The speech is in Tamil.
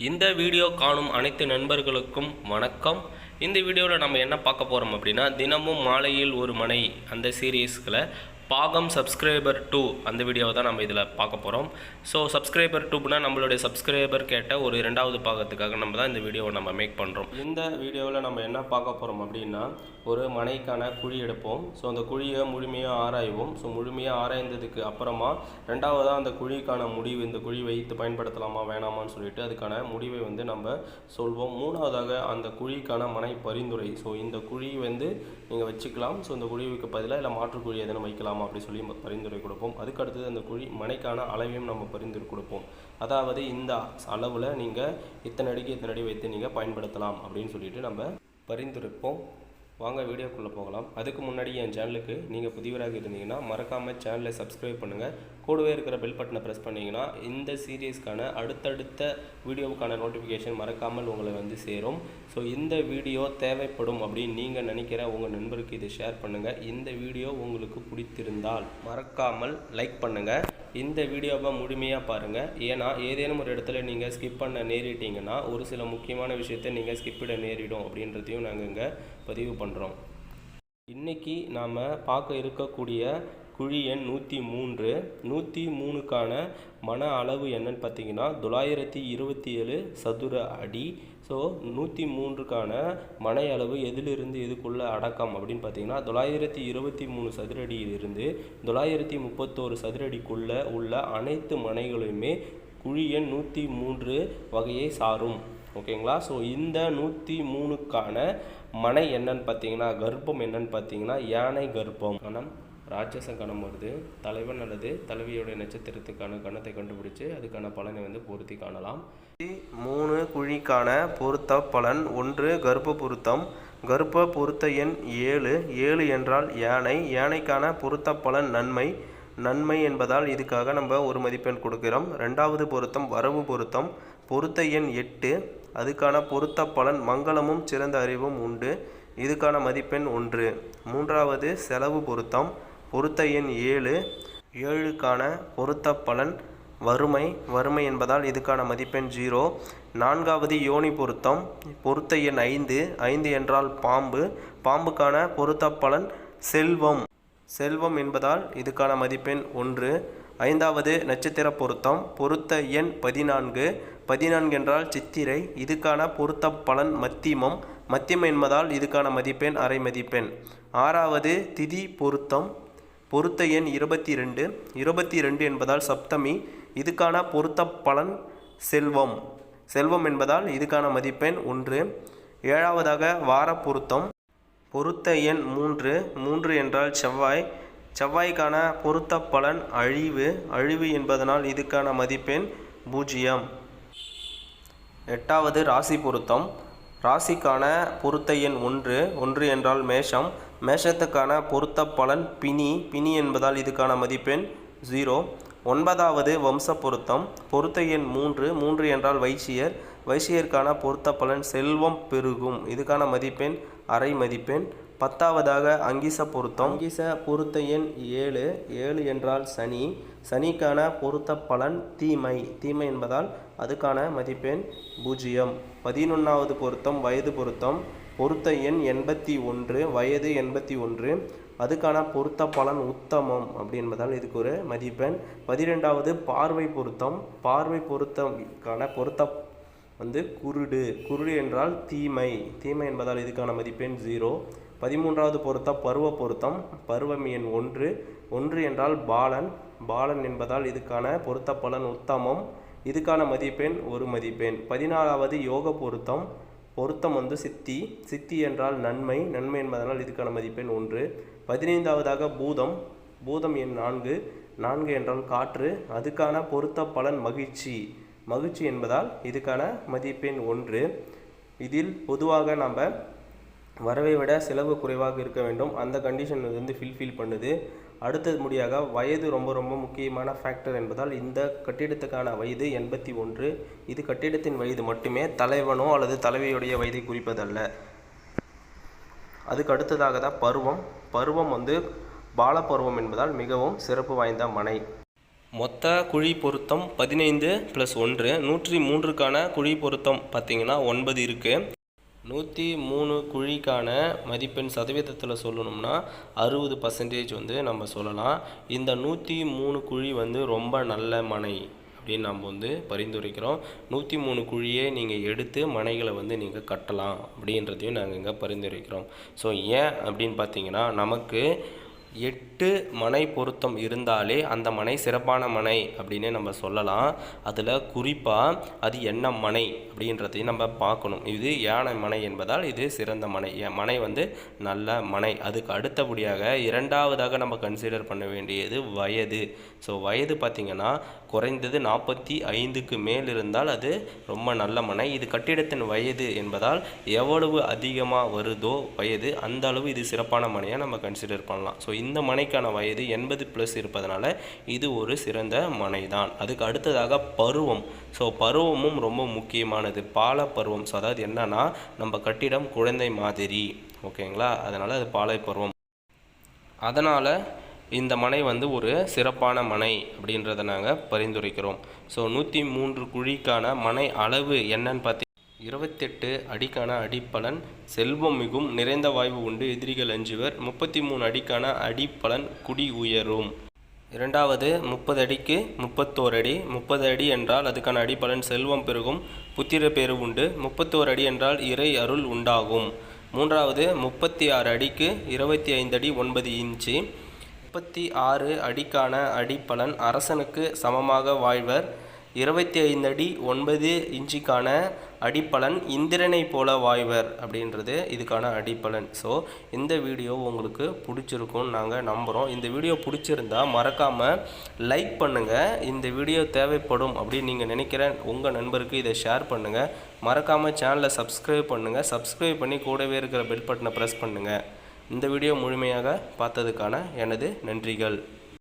இந்த வீடியோ காணும் அனைத்து நண்பர்களுக்கும் வணக்கம். இந்த வீடியோவில் நம்ம என்ன பார்க்க போகிறோம் அப்படின்னா, தினமும் மாலையில் ஒரு மனை அந்த சீரீஸ்களை பாகம் சப்ஸ்கிரைபர் 2 அந்த வீடியோவை தான் நம்ம இதில் பார்க்க போகிறோம். ஸோ சப்ஸ்கிரைபர் 2னா நம்மளுடைய சப்ஸ்கிரைபர் கேட்ட ஒரு 2வது பாகத்துக்காக நம்ம தான் இந்த வீடியோவை நம்ம மேக் பண்ணுறோம். இந்த வீடியோவில் நம்ம என்ன பார்க்க போகிறோம் அப்படின்னா, ஒரு மனைக்கான குழி எடுப்போம். ஸோ அந்த குழியை முழுமையாக ஆராய்வோம். ஸோ முழுமையாக ஆராய்ந்ததுக்கு அப்புறமா ரெண்டாவதாக அந்த குழிக்கான முடிவு, இந்த குழி வைத்து பயன்படுத்தலாமா வேணாமான்னு சொல்லிட்டு அதுக்கான முடிவை நம்ம சொல்வோம். மூணாவதாக அந்த குழிக்கான மனை பரிந்துரை. ஸோ இந்த குழி நீங்கள் வச்சுக்கலாம். ஸோ இந்த குழிவுக்கு பதிலாக இல்லை மாற்று குழி எதனா வைக்கலாம் அப்படி சொல்லி பரிந்துரை கொடுப்போம். அதுக்கு அடுத்தது அந்த குழி மனைக்கான அளவையும் நம்ம பரிந்துரை கொடுப்போம். அதாவது இந்த அளவில் நீங்கள் இத்தனை அடி வைத்து நீங்கள் பயன்படுத்தலாம் அப்படின்னு சொல்லிட்டு நம்ம பரிந்துரைப்போம். வாங்க வீடியோக்குள்ளே போகலாம். அதுக்கு முன்னாடி என் சேனலுக்கு நீங்கள் புதியவராக இருந்தீங்கன்னா மறக்காமல் சேனலை சப்ஸ்கிரைப் பண்ணுங்கள். கூடவே இருக்கிற பெல் பட்டனை ப்ரெஸ் பண்ணிங்கன்னா இந்த சீரீஸ்க்கான அடுத்தடுத்த வீடியோவுக்கான நோட்டிஃபிகேஷன் மறக்காமல் உங்களை சேரும். ஸோ இந்த வீடியோ தேவைப்படும் அப்படின்னு நீங்கள் நினைக்கிற உங்கள் நண்பருக்கு இதை ஷேர் பண்ணுங்கள். இந்த வீடியோ உங்களுக்கு பிடித்திருந்தால் மறக்காமல் லைக் பண்ணுங்கள். இந்த வீடியோவை முழுமையாக பாருங்கள். ஏன்னா ஏதேனும் ஒரு இடத்துல நீங்கள் ஸ்கிப் பண்ண நேரிட்டீங்கன்னா ஒரு சில முக்கியமான விஷயத்தை நீங்கள் ஸ்கிப்பிட நேரிடும் அப்படின்றதையும் நாங்கள் இங்கே பதிவு பண்ணுறோம். இன்றைக்கி நாம் பார்க்க இருக்கக்கூடிய குழி எண் 103. 103க்கான மன அளவு என்னன்னு பார்த்தீங்கன்னா 927 சதுர அடி. ஸோ 103க்கான மனை அளவு எதிலிருந்து எதுக்குள்ளே அடக்கம் அப்படின்னு பார்த்தீங்கன்னா 923 சதுர அடியிலிருந்து 931 சதுர அடிக்குள்ளே உள்ள அனைத்து மனைகளுமே குழி எண் 103 வகையை சாரும். ஓகேங்களா? ஸோ இந்த 103க்கான மனை என்னன்னு பார்த்தீங்கன்னா, கர்ப்பம் என்னன்னு பார்த்தீங்கன்னா யானை கர்ப்பம். கணம் ராட்சச கணம் வருது. தலைவன் அல்லது தலைவியோடைய நட்சத்திரத்துக்கான கணத்தை கண்டுபிடிச்சு அதுக்கான பலனை பொருத்தி காணலாம். 3 குழிக்கான பொருத்த பலன் 1 கர்ப்ப பொருத்தம். கர்ப்ப பொருத்த எண் 7. 7 என்றால் யானை. யானைக்கான பொருத்த பலன் நன்மை. நன்மை என்பதால் இதுக்காக நம்ம ஒரு மதிப்பெண் கொடுக்கிறோம். 2வது பொருத்தம் வரவு பொருத்தம். பொருத்த எண் 8. அதுக்கான பொருத்த பலன் மங்களமும் சிறந்த அறிவும் உண்டு. இதுக்கான மதிப்பெண் 1. 3வது செலவு பொருத்தம். பொருத்த எண் 7. 7க்கான பொருத்த பலன் வறுமை. வறுமை என்பதால் இதுக்கான மதிப்பெண் 0. 4வது யோனி பொருத்தம். பொருத்த எண் 5. 5 என்றால் பாம்பு. பாம்புக்கான பொருத்த பலன் செல்வம். செல்வம் என்பதால் இதுக்கான மதிப்பெண் 1. 5வது நட்சத்திர பொருத்தம். பொருத்த எண் 14. 14 என்றால் சித்திரை. இதுக்கான பொருத்த பலன் மத்தியமம். மத்தியம் என்பதால் இதுக்கான மதிப்பெண் அரை மதிப்பெண். 6வது திதி பொருத்தம். பொருத்த எண் 22. 22 என்பதால் சப்தமி. இதுக்கான பொருத்த பலன் செல்வம். செல்வம் என்பதால் இதுக்கான மதிப்பெண் 1. 7வதாக வார பொருத்தம். பொருத்த எண் 3. 3 என்றால் செவ்வாய். செவ்வாய்க்கான பொருத்த பலன் அழிவு. அழிவு என்பதனால் இதுக்கான மதிப்பெண் 0. 8வது ராசி பொருத்தம். ராசிக்கான பொருத்த எண் 1. 1 என்றால் மேஷம். மேஷத்துக்கான பொருத்த பலன் பிணி. பிணி என்பதால் இதுக்கான மதிப்பெண் 0. 9வது வம்ச பொருத்தம். பொருத்த எண் 3. 3 என்றால் வைசியர். வைசியருக்கான பொருத்த பலன் செல்வம் பெருகும். இதுக்கான மதிப்பெண் அரை மதிப்பெண். 10வதாக அங்கிச பொருத்தம். அங்கிச பொருத்த எண் 7. 7 என்றால் சனி. சனிக்கான பொருத்த பலன் தீமை. தீமை என்பதால் அதுக்கான மதிப்பெண் 0. 11வது பொருத்தம் வயது பொருத்தம். பொருத்த எண் 81. வயது 81. அதுக்கான பொருத்த பலன் உத்தமம் அப்படி என்பதால் இதுக்கு ஒரு மதிப்பெண். 12வது பார்வை பொருத்தம். பார்வை பொருத்தம்கான பொருத்த குருடு. குருடு என்றால் தீமை. தீமை என்பதால் இதுக்கான மதிப்பெண் 0. 13வது பொருத்தம் பருவ பொருத்தம். பருவம் எண் 1. 1 என்றால் பாலன். பாலன் என்பதால் இதுக்கான பொருத்த பலன் உத்தமம். இதுக்கான மதிப்பெண் 1 மதிப்பெண். 14வது யோக பொருத்தம். பொருத்தம் சித்தி. சித்தி என்றால் நன்மை. நன்மை என்பதனால் இதுக்கான மதிப்பெண் 1. 15வதாக பூதம். பூதம் எண் 4. 4 என்றால் காற்று. அதுக்கான பொருத்த பலன் மகிழ்ச்சி. மகிழ்ச்சி என்பதால் இதுக்கான மதிப்பெண் 1. இதில் பொதுவாக நம்ம வரவை விட செலவு குறைவாக இருக்க வேண்டும். அந்த கண்டிஷன் ஃபில் பண்ணுது. அடுத்தது முடியாக வயது ரொம்ப ரொம்ப முக்கியமான ஃபேக்டர் என்பதால் இந்த கட்டிடத்துக்கான வயது 81. இது கட்டிடத்தின் வயது மட்டுமே, தலைவனோ அல்லது தலைவியுடைய வயதை குறிப்பதல்ல. அதுக்கு அடுத்ததாக தான் பருவம். பருவம் பாலப்பருவம் என்பதால் மிகவும் சிறப்பு வாய்ந்த மனை. மொத்த குழி பொருத்தம் 15 + 1 103க்கான குழி பொருத்தம் பார்த்திங்கன்னா 9 இருக்குது. 103 குழிக்கான மதிப்பெண் சதவீதத்தில் சொல்லணும்னா 60% வந்து நம்ம சொல்லலாம். இந்த 103 குழி வந்து ரொம்ப நல்ல மனை அப்படின்னு நம்ம வந்து பரிந்துரைக்கிறோம். 103 குழியே நீங்கள் எடுத்து மனைகளை வந்து நீங்கள் கட்டலாம் அப்படின்றதையும் நாங்கள் இங்கே பரிந்துரைக்கிறோம். ஸோ ஏன் அப்படின்னு பார்த்தீங்கன்னா, நமக்கு 8 மனை பொருத்தம் இருந்தாலே அந்த மனை சிறப்பான மனை அப்படின்னு நம்ம சொல்லலாம். அதில் குறிப்பாக அது என்ன மனை அப்படின்றதையும் நம்ம பார்க்கணும். இது யானை மனை என்பதால் இது சிறந்த மனை, மனை வந்து நல்ல மனை. அதுக்கு அடுத்தபடியாக இரண்டாவதாக நம்ம கன்சிடர் பண்ண வேண்டியது வயது. ஸோ வயது பார்த்திங்கன்னா குறைந்தது 45க்கு மேல் இருந்தால் அது ரொம்ப நல்ல மனை. இது கட்டிடத்தின் வயது என்பதால் எவ்வளவு அதிகமாக வருதோ வயது அந்த அளவு இது சிறப்பான மனையாக நம்ம கன்சிடர் பண்ணலாம். ஸோ இந்த மனைக்கான வயது 80+ இருப்பதனால இது ஒரு சிறந்த மனை தான். அதுக்கு அடுத்ததாக பருவம். ஸோ பருவமும் ரொம்ப முக்கியமானது. பால பருவம். ஸோ அதாவது என்னன்னா, நம்ம கட்டிடம் குழந்தை மாதிரி, ஓகேங்களா, அதனால் அது பாலை பருவம். அதனால் இந்த மனை வந்து ஒரு சிறப்பான மனை அப்படின்றத நாங்கள் பரிந்துரைக்கிறோம். ஸோ 103 குழிக்கான மனை அளவு என்னன்னு பார்த்தீங்கன்னா 28 அடிக்கான அடிப்பலன், செல்வம் மிகும், நிறைந்த வாய்வு உண்டு, எதிரிகள் அஞ்சுவர். 33 அடிக்கான அடிப்பலன், குடி உயரும். இரண்டாவது 30 அடிக்கு 31 அடி. 30 அடி என்றால் அதுக்கான அடிப்பலன் செல்வம் பெருகும், புத்திர பேரு உண்டு. 31 அடி என்றால் இறை அருள் உண்டாகும். மூன்றாவது 36 அடிக்கு 25 அடி 9 இன்ச்சு. 36 அடிக்கான அடிப்பலன் அரசனுக்கு சமமாக வாழ்வர். 25 அடி 9 இன்ச்சுக்கான அடிப்பலன் இந்திரனை போல வாய்வர் அப்படின்றது இதுக்கான அடிப்பலன். ஸோ இந்த வீடியோ உங்களுக்கு பிடிச்சிருக்கும்னு நாங்கள் நம்புகிறோம். இந்த வீடியோ பிடிச்சிருந்தா மறக்காமல் லைக் பண்ணுங்கள். இந்த வீடியோ தேவைப்படும் அப்படின்னு நீங்கள் நினைக்கிற உங்கள் நண்பருக்கு இதை ஷேர் பண்ணுங்கள். மறக்காமல் சேனலை சப்ஸ்கிரைப் பண்ணுங்கள். சப்ஸ்கிரைப் பண்ணி கூடவே இருக்கிற பெல் பட்டனை ப்ரெஸ் பண்ணுங்கள். இந்த வீடியோ முழுமையாக பார்த்ததுக்கான எனது நன்றிகள்.